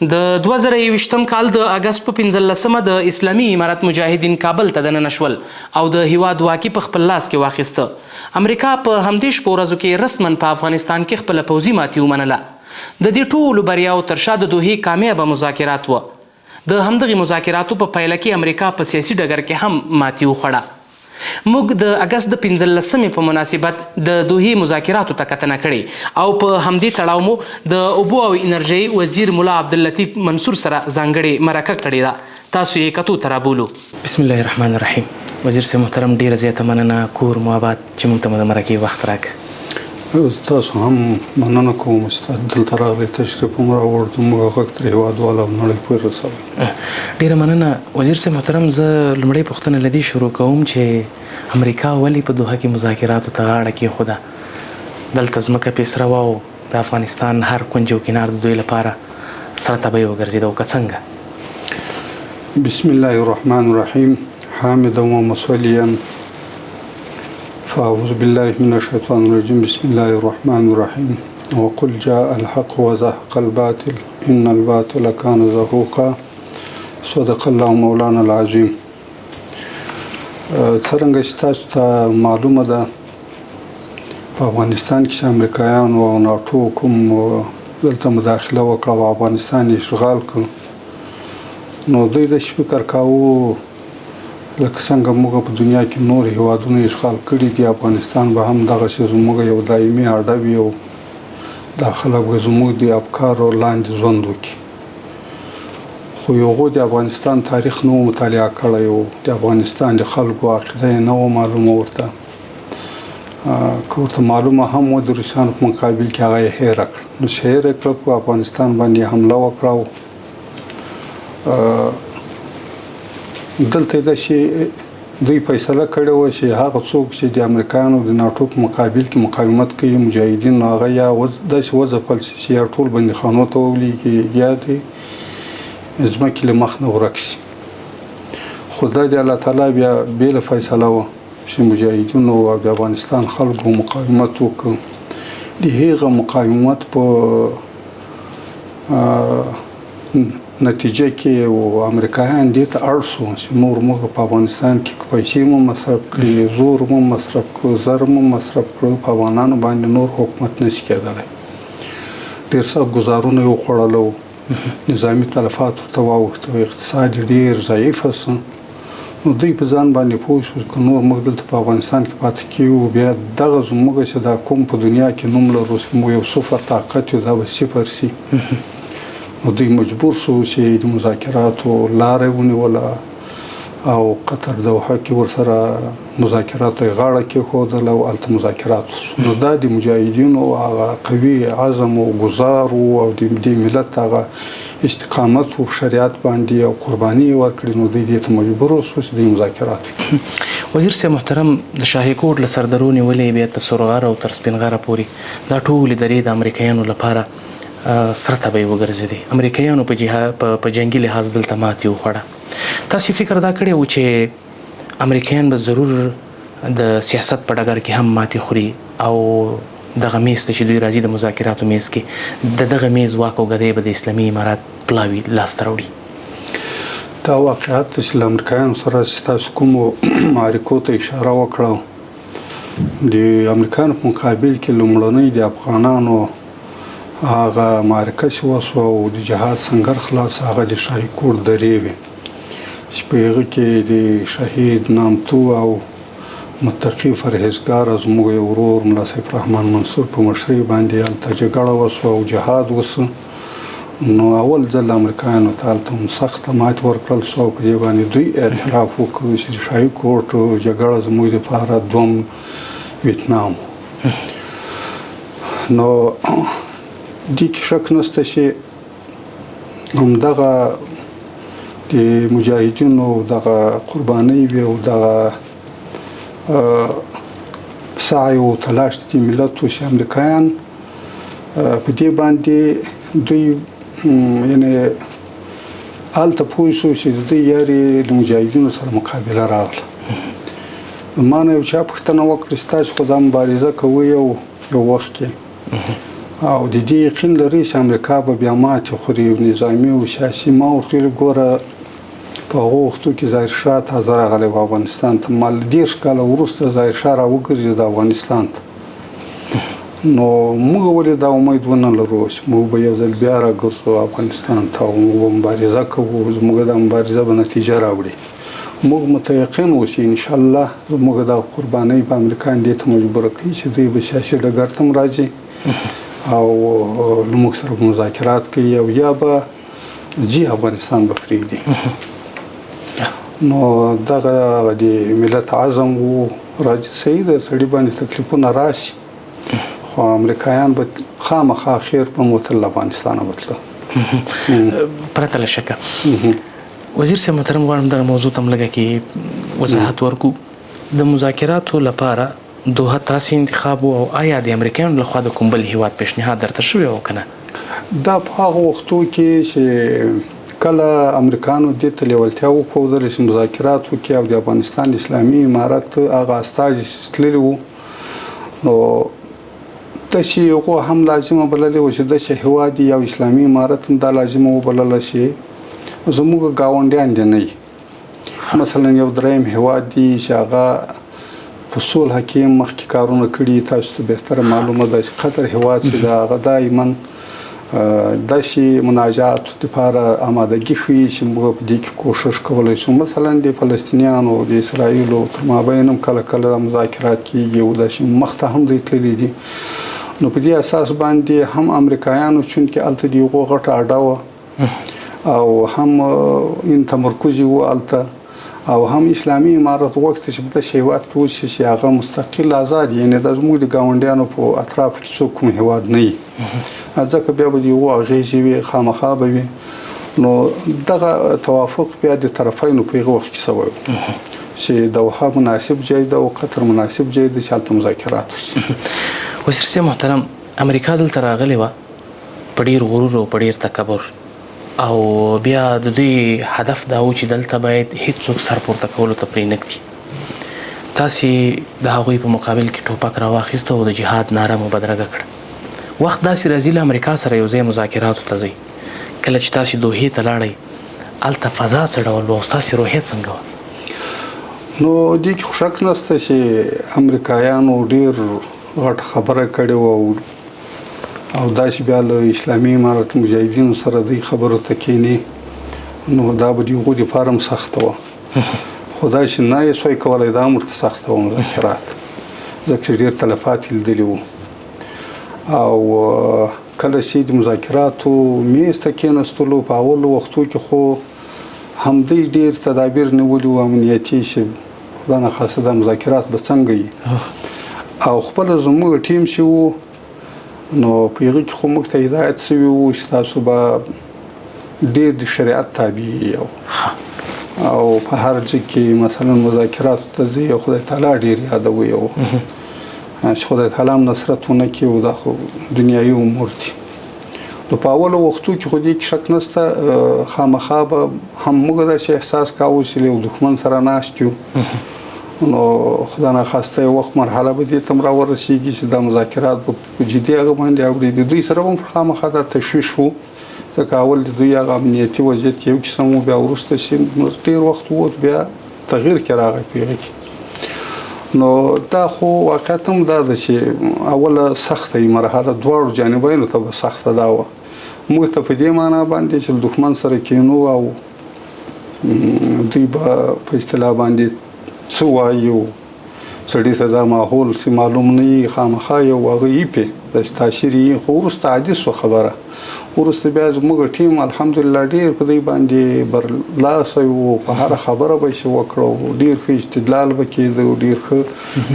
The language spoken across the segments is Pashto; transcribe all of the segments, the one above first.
د 2021م کال د اگست په 15مه د اسلامي امارت مجاهدین کابل ته دننه شول او د هیواد واکي په خپل لاس کې واخیسته. امریکا په همدې شپو ورځو کې رسما په افغانستان کې خپله پوځي ماتې ومنله. د دې ټولو بریاو تر شا د دوحې کامیابه مذاکرات وه. د همدغې مذاکراتو په پایله کې امریکا په سیاسي ډګر کې هم ماتې وخوړه. موږ د اگست د 15مې په مناسبت د دوحې مذاکراتو ته کتنه کړې او په همدې تړاو مو د اوبو او انرژۍ وزیر ملا عبداللطیف منصور سره ځانګړې مرکه کړې ده. تاسو یې کتو ته رابولو. بسم الله الرحمن الرحیم. وزیر صاحب محترم، ډیره زیاته مننه کور مو آباد چې موږ ته د مرکې وخت راکړ. تاسو هم مننه کوم چې دلته راغلئ، تشریف هم راوړ، زموږ غږ تر هېوادوالو او نړۍ پورې رسوئ. ډیره مننه وزیر صاحب محترم. زه لومړۍ پوښتنه له دې شروع کوم چې امریکا ولې په دوحه کې مذاکراتو ته غاړه کېښوده؟ دلته ځمکه پیسره وه او د افغانستان هر کونج او کنار د دوی لپاره سره تبۍ وګرځېده، او که څنګه؟ بسم الله الرحمن الرحیم. حامدا ومصليا فأعوذ بالله من الشيطان الرجيم. بسم الله الرحمن الرحيم. وقل جاء الحق وزهق الباطل إن الباطل كان زهوقا. صدق الله مولانا العظيم. څرنګه چې تاسو ته معلومه ده، په افغانستان کې چې امریکایانو او ناټو کوم دلته مداخله وکړه او افغانستان یې اشغال کړ، نو دوی داسې فکر کاوه لکه څنګه موږ په دنیا کې نور هیوادونه اشغال کړي دي، افغانستان به هم دغسې زموږ یو دایمي اډه وي او دا خلک به زموږ د افکارو لاندې ژوند وکړي. خو هغوی د افغانستان تاریخ نه و مطالعه کړی او د افغانستان د خلکو عقیده یې نه وه معلومه ورته. که ورته معلومه هم وه، د روسیانو په مقابل کې هغه یې هېره کړه. نو چې هېره یې کړه، په افغانستان باندې حمله وکړه او دلته دا چې دوی فیصله کړې وه چې هغه څوک چې د امریکایانو د ناټو په مقابل کې مقاومت کوي، مجاهدین، نو هغه یا داسې وځپل شي چې یا ټول بندیخانو ته ولیږي یا د ځمکې له مخ نه ورک شي. خو دا د الله تعالی بیا بېله فیصله وه چې مجاهدینو او د افغانستان خلکو مقاومت وکړ. د هغه مقاومت په نتیجه کې او امریکایان دې ته اړ شو چې نور موږ په افغانستان کې پیسې مو مصرف کړي، زور مو مصرف کړو، زر مو مصرف کړو، په افغانانو باندې نور حکومت نشي کېدلی. ډېر سخت ګزارونه یې وخوړل او نظامي تلفات ورته واوښته، اقتصاد ډېر ضعیفه شو. نو دوی په ځان باندې پوه شول که نور موږ دلته په افغانستان کې پاتې کېږو، بیا دغه زموږ چې دا کوم په دنیا کې نوم لرو چې موږ یو صفر طاقت یو، دا به صفر شي. نو دوی مجبور شو چې د مذاکراتو لاره یې ونیوله او قطر دوحه کې ورسره مذاکراتو یې غاړه کېښودله او هلته مذاکرات وشو. نو دا د مجاهدینو هغه قوي عزم او ګزار او د دې ملت هغه استقامت او شریعت باندې او قرباني یې ورکړې، نو دوی دې ته مجبور وشو چې دوی مذاکرات وکړي. وزیر صاحب محترم، د شاهي کوټ له سردرو نیولې بیا تر سورغر او تر سپین غره پورې دا ټولې درې د امریکایانو لپاره سره تبۍ وګرځېدې. امریکایانو په جنګي لحاظ دلته ماتې وخوړه. تاسې فکر دا کړی و چې امریکایان به ضرور د سیاست په ډګر کې هم ماتې خوري او دغه میز ته چې دوی راځي د مذاکراتو میز کې د دغه میز واک او ګدۍ به د اسلامي امارت پلاوي لاسته راوړي؟ دا واقعیت چې له امریکایانو سره چې تاسو کومو معرکو ته اشاره وکړه، د امریکایانو په مقابل کې لومړنۍ د افغانانو هغه معرکه چې وسوه او د جهاد سنګر خلاص، هغه د شاهي کوټ درې وې چې په هغه کې د شهید نامتو او متقي پرهیزګار زموږ یو ورور ملا سیف الرحمن منصور په مشرۍ باندې هلته جګړه وسوه او جهاد وسو. نو اول ځل امریکایانو ته هلته هم سخته ماتې ورکړل سوه او په دې باندې دوی اعتراف وکړ چې د شاهي کوټ جګړه زموږ لپاره دوم ویتنام. نو دې کې شک نشته چې همدغه د مجاهدینو دغه قربانۍ وي او دغه سعی او تلاش د ملت و چې امریکایان په دې باندې دوی یعنې هلته پوه شو چې د دوی یارې د مجاهدینو سره مقابله راغله. ما نه یو چا پوښتنه وکړه چې تاسو خو دا مبارزه کوئ یو وخت کې او د دې یقین لري چې امریکا به بیا ماتې خوري نظامي او سیاسي. ما ورته ګوره په هغو وختو کې ظاهرشاه تازه راغلی و افغانستان ته، مال 10 کاله وروسته ظاهرشاه راوګرځېد افغانستان ته. نو موږ ولې دا امید ونه لرو چې موږ به یو ځل بیا راګرځو افغانستان ته او موږ به مبارزه کوو، زموږ دا مبارزه به نتیجه راوړي. موږ متیقن اوسو انشاءالله زموږ دا قربانۍ به امریکایان دې ته مجبور کوي چې دوی به سیاسي ډګر ته راځي او موږ سره مذاکرات کوي او یا به ځي افغانستان به پرېږدي. نو دغه د ملت عزم وو راځي صحیح ده، سړي باندې تکلیفونه راشي خو امریکایان به خامخا خیر په موتل افغانستان وتله پرته له شکه. وزیر صاحب محترم غواړم دغه موضوع ته لږه کې وضاحت ورکړو. د مذاکراتو لپاره دوحه تاسې انتخاب او آیا د امریکایانو لخوا د کوم بل هیواد پیشنهاد درته شوی او که نه؟ دا په هغو وختو کې چې کله امریکایانو دې ته لیوالتیا وښودله چې مذاکرات وکړي او د افغانستان اسلامي امارت هغه استازي چې تللي وو، نو داسې هغو هم لازمه بللې وه چې داسې هیواد یا اسلامي امارت هم دا لازمه وبلله چې زموږ ګاونډیان دې نه وي. مثلا یو دریم هیواد دی چې هغه په صلح کې مخکې کارونه کړي، تاسو ته بهتره معلومه ده چې قطر هیواد چې د هغه دایما داسې مناجات لپاره آمادګي ښیي چې موږ په دې کې کوشش کولی شو. مثلا د فلسطینیانو د اسرائیلو تر مابین هم کله کله مذاکرات کېږي او داسې مخته هم دوی تللي دي. نو په دې اساس باندې هم امریکایانو چونکې هلته د هغو غټه اډه وه او هم این تمرکز وو هلته او هم اسلامي امارت غوښتل چې په داسې هیواد کې اوسي چې هغه مستقل آزاد، یعنې دا زموږ د ګاونډیانو په اطرافو کې څوک کوم هیواد نه وي، ځکه بیا به د هغو اغېزې وي خامخا به وي. نو دغه توافق بیا د طرفینو په هغه وخت کې شوی و چې دوحه مناسب ځای ده او قطر مناسب ځای ده چې هلته مذاکرات وشي. وزیر صاحب محترم، امریکا دلته راغلې وه په ډېر غرور او په ډېر تکبر، او بیا د دوی هدف دا و چې دلته باید هیڅوک سر پورته کولو ته پرې نږدي. تاسې د هغوی په مقابل کې ټوپک راواخیسته او د جهاد ناره مو بدرګه کړه. وخت داسې راځي له امریکا سره یو ځای مذاکراتو ته ځئ، کله چې تاسې دوحې ته لاړئ هلته فضا څه ډول وه او ستاسې روحیه څنګه وه؟ نو دې کې خو شک نشته چې امریکایانو ډېر غټ خبره کړې وه او داسې بیا له اسلامي امارت مجاهدینو سره دوی خبرو ته کښېني، نو دا به د هغو دپاره هم سخته وه. خو داسې نه یې سوی کولی، دا هم ورته سخته وه مذاکرات، ځکه چې ډېر تلفات یې لیدلي وو. او کله چې د مذاکراتو میز ته کېناستلو په اولو وختو کې خو همدوی ډېر تدابیر نیولي وو امنیتي چې خدا نخواسته دا مذاکرات به څنګه وي. او خپله زموږ ټیم چې وو نو په هغه کې خو موږ ته هدایت شوي وو چې تاسو به ډېر د شریعت تابع او په هر ځای کې مثلا مذاکراتو ته ځئ او خدای تعالی ډېر یادوئ او چې خدای تعالی هم نصرت ونه کړي او دا خو دنیایي امور دي. نو په اولو وختو کې خو دې کې شک نشته، خامخا به هم موږ داسې احساس کاوه چې له یو دښمن سره ناست یو. نو خدا نخواسته یو وخت مرحله به دې ته هم راورسېږي چې دا مذاکرات به په جدي هغه باندې اوړي. د دوی سره هم خامخا دا تشویش وو، ځکه اول د دوی هغه امنیتي وضعیت یو قسم وو، بیا وروسته چې ډېر وخت ووت بیا تغییر کې راغی په هغه کې. نو دا خو واقعیت هم دا ده چې اوله سخته مرحله دواړو جانبینو ته به سخته دا وه. موږ ته په دې معنا باندې چې دښمن سره کېنو او دوی به په اصطلاح باندې څه وایي، سړي ته دا ماحول چې معلوم نه وي، خامخا یو هغه یې پې داسې تاثیر یې. خو وروسته عادي شوه خبره، وروسته بیا زموږ ټیم الحمدلله ډېر په دوی باندې برلاسه وو، په هره خبره به یې وکړو، ډېر ښه استدلال به کېده، ډېر ښه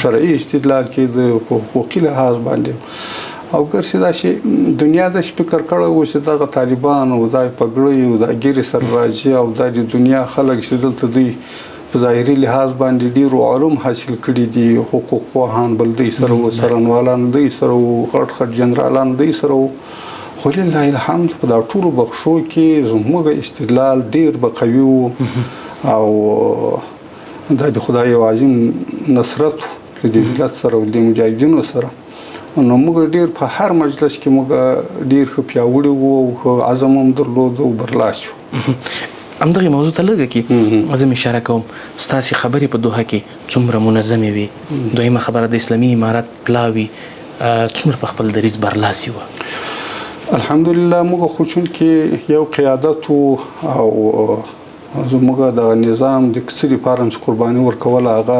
شرعي استدلال کېده په حقوقي لحاظ باندې. او ګرځي داسې دنیا داسې فکر کړی و چې دغه طالبان او دا پګړۍ او دا ګیرې سره راځي او دا د دنیا خلک چې دلته دوی په ظاهري لحاظ باندې ډېرو علوم حاصل کړي دي، حقوق پوهان بل دوی سره وو، څارنوالان دوی سره وو، غټ غټ جنرالان دوی سره وو. خو لله الحمد په دا ټولو بخښو کې زموږ استدلال ډېر به قوي وو او دا د خدای یو عظیم نصرت د ملت سره او د مجاهدینو سره. نو موږ ډیر په هر مجلس کې موږ ډیر ښه پیاوړي وو او عزم هم درلود او برلاس شو. همدغه موضوع ته لږ کې زه اشاره کوم ستاسو خبرې په دوحه کې څومره منظمې وي. دویمه خبره د اسلامي امارت پلاوي څومره په خپل دریځ برلاسي وه. الحمدلله موږ خو چونکې یو قیادت او زموږ د نظام د کسري فارم قرباني ورکول هغه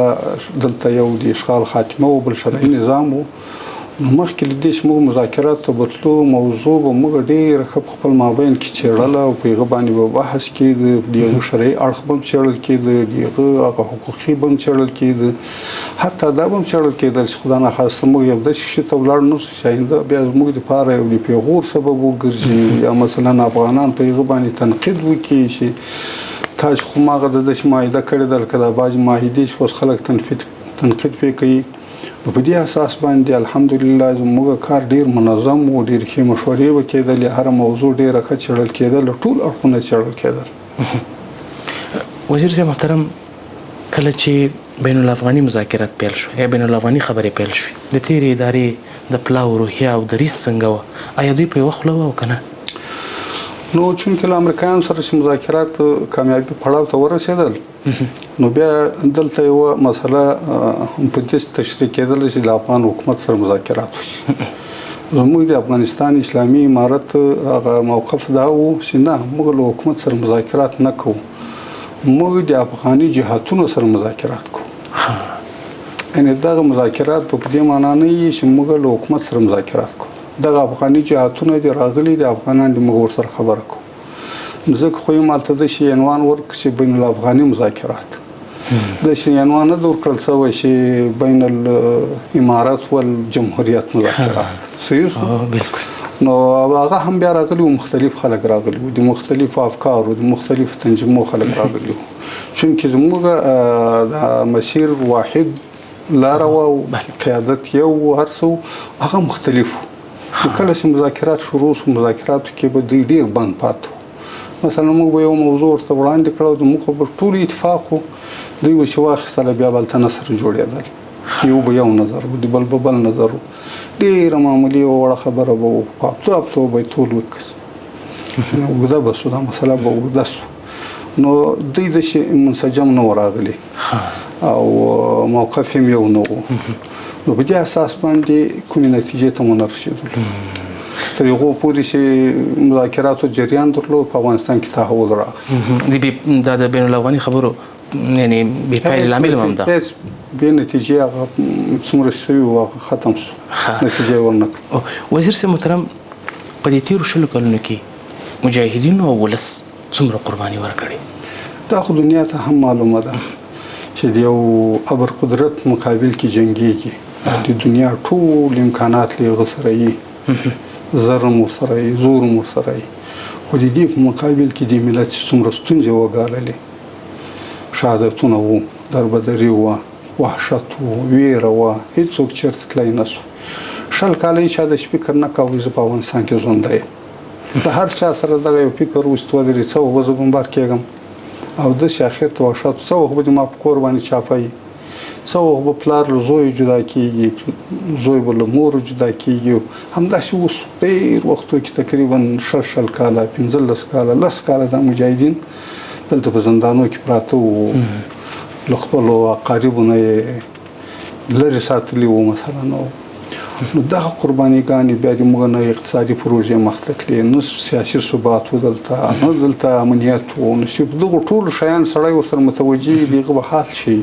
دلته یو د اشغال خاتمه او بل شرعي نظام وو. نو مخکې له دې چې موږ مذاکرات ته بوتلو موضوع به موږ ډېره ښه په خپل مابین کې څېړله او په هغه باندې به بحث کېده، د هغه شرعي اړخ به هم څېړل کېده، د هغه هغه حقوقي به هم څېړل کېده، حتی دا به هم څېړل کېدل چې خدا ناخواسته موږ یو داسې شي ته ولاړ نه شو چې آینده بیا زموږ دپاره یو د پیغور سبب وګرځي یا مثلا افغانان په هغه باندې تنقید وکړي چې تا چې خو ما هغه د داسې معاهده کړې ده لکه دا بعضې معاهدې چې اوس خلک تنقید پرې کوي. نو په دې اساس باندې الحمدلله زموږ کار ډیر منظم و، ډیر ښې مشورې به کېدلې، هره موضوع ډیره ښه څېړل کېدل، ټول اړخونه څېړل کېدل. وزیر صاحب محترم، کله چې بین الافغاني مذاکرات پیل شو یا بین الافغاني خبرې پیل شوې، د تیرې ادارې د پلاو روحیه او دریځ څنګه وه؟ آیا دوی په یوه خوله وه او که نه؟ نو چونکې له امریکایانو سره چې مذاکرات کامیابي پړاو ته ورسېدل، نو بیا دلته یوه مسله په دې تشریح کېدله چې د افغان حکومت سره مذاکرات وشي. زموږ د افغانستان اسلامي امارت هغه موقف دا و چې نه، موږ له حکومت سره مذاکرات نه کوو، موږ د افغاني جهاتونو سره مذاکرات کوو. یعنې دغه مذاکرات په دې معنا نه وي چې موږ له حکومت سره مذاکرات کوو، دغه افغاني جهاتونه دي راغلي د افغانان د موږ ورسره خبره کوو. ځکه خو یې مالته د شي عنوان ورکړ چې بین الافغاني مذاکرات، د شي عنوان نه د ورکړل شوی چې بین الامارات والجمهوریت مذاکرات. صحیح شو؟ بالکل. نو هغه هم بیا راغلي وو، مختلف خلک راغلي وو، د مختلفو افکارو د مختلفو تنظیمو خلک راغلي وو، چونکې زموږ د مسیر واحد لاره وه او قیادت یو هر څه هغه مختلف وو. کله چې مذاکرات شروع شو، مذاکراتو کې به دوی ډیر بند پاتې وو. مثلا موږ به یو موضوع ورته وړاندې کړه او زموږ به ټول اتفاق وو، دوی به چې واخیستله بیا به هلته نثر جوړېدل، یو به یو نظر و، د بل به بل نظر و، ډېره معمولي او وړه خبره به وه، په هفتو هفتو به یې ټول وکړي، اوږده به سو، دا مسله به اوږده سو. نو دوی داسې منسجم نه و راغلي او موقف یې یو نه و. نو په دې اساس باندې کومې نتیجې ته مو نه رسېدلو. تر هغو پورې چې مذاکراتو جریان درلود، په افغانستان کې تحول راغی. دا د بین الافغاني خبرو یعنې بې پایلې لامل هم همدا بې نتیجې هغه څومره شوي وو هغه ختم شو، نتیجه یې ورنه کړه. وزیر صاحب محترم، په دې تېرو 20 کلونو کې مجاهدینو او ولس څومره قرباني ورکړې؟ دا خو دنیا ته هم معلومه ده چې د یو ابر قدرت مقابل کې جنګېږي، د دنیا ټول امکانات له هغه سره وي، زر هم ورسره وي، زور هم ورسره وي، خو د دې په مقابل کې د ملت چې څومره ستونزې وګاللې، شهادتونه وو، دربدري وه، وحشت وو، ویره وه، هېڅوک چېرته تللی نه سو. 20 کاله یې چا داسې فکر نه کوه زه په افغانستان کې ژوندی یم. د هر چا سره دغه یو فکر و چې ودرېد څه وخت به زه بمبار کېږم او داسې اخر ته وحشت، څه وخت به د ما په کور باندې چاپه وي، څه وخت به پلار له زوی جدا کېږي، زوی به له مور جدا کېږي. همداسې اوس ډېر وختو کې تقریبا 6 کاله، 15 کاله، 10 کاله دا مجاهدین دلته په زندانو کې پراته وو، له خپلو اقاربو نه یې لرې ساتلي وو مثلا. نو دغه قربانیګانې بیا د موږ نه اقتصادي پروژې مخته تللې، نه سیاسي ثبات و دلته، نه دلته امنیت و، نه چې دغو ټولو شیان سړی ورسره متوجه وي د هغه به حال شي.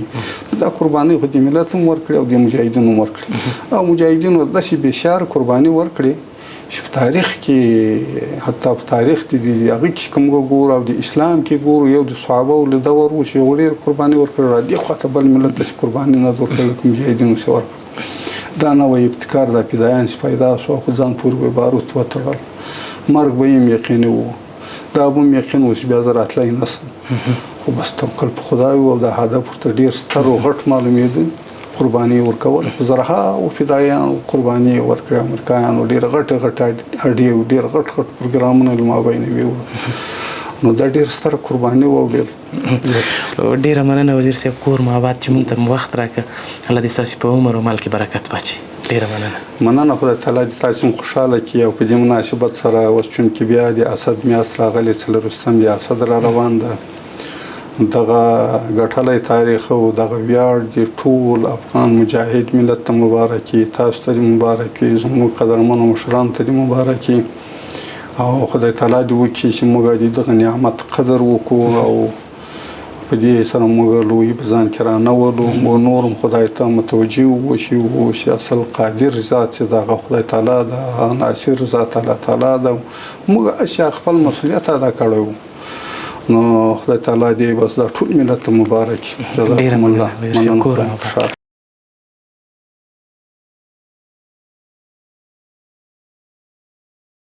دا قربانۍ خو د ملت هم ورکړې او د مجاهدینو هم ورکړې، او مجاهدینو داسې بېشاره قرباني ورکړې چې په تاریخ کې، حتی په تاریخ د هغه کې که موږ ګورو او د اسلام کې ګورو، یو د صحابو له دور و چې هغو ډېر قرباني ورکړې، را دې خواته بل ملت داسې قرباني نه ده ورکړې لکه مجاهدینو چې ورکړه. دا نوی ابتکار د فدایان چې پیدا شو او په ځان پورې به باروت وتړل، مرګ به یې یقیني و، دا به هم یقین و چې بیا زه راتلی نه شم، خو بس توکل په خدای و او دا هدف ورته ډېر ستر او غټ معلومېده. قرباني ورکول په زرهاو فدایانو قرباني ورکړې، امریکایانو ډېر غټ اډې، ډېر غټ پروګرامونه له مابین وي، نو دا ډېر ستره قرباني و او ډېره مننه وزیر صاحب، کور مو آباد چې موږ ته وخت راکړه. الله دې ستاسې په عمر او مال کې برکت واچوي. ډیره مننه. مننه. خدای تعالی دې تاسو هم خوشحاله کړي او په دې مناسبت سره اوس چونکې بیا د اسد میاشت راغلې، څلورویشتم د اسد را روان ده، دغه ګټلی تاریخ او دغه ویاړ د ټول افغان مجاهد ملت ته مبارک وي، تاسو ته دې مبارک وي، زموږ قدرمنو مشرانو ته دې مبارک وي او خدای تعالی دې وکړي چې موږ د دغه نعمت قدر وکړو او په دې سره موږ لوی په ځان کې رانولو، موږ نور هم خدای ته متوجه واوسو، اصل قادر ذات چې دغه خدای تعالی ده، هغه ناصر ذات الله تعالی ده، موږ اشیا خپل مسؤلیت ادا کړو. نو خدای تعالی دې بس دا ټول ملت ته مبارک. ډیره مننه. شکر.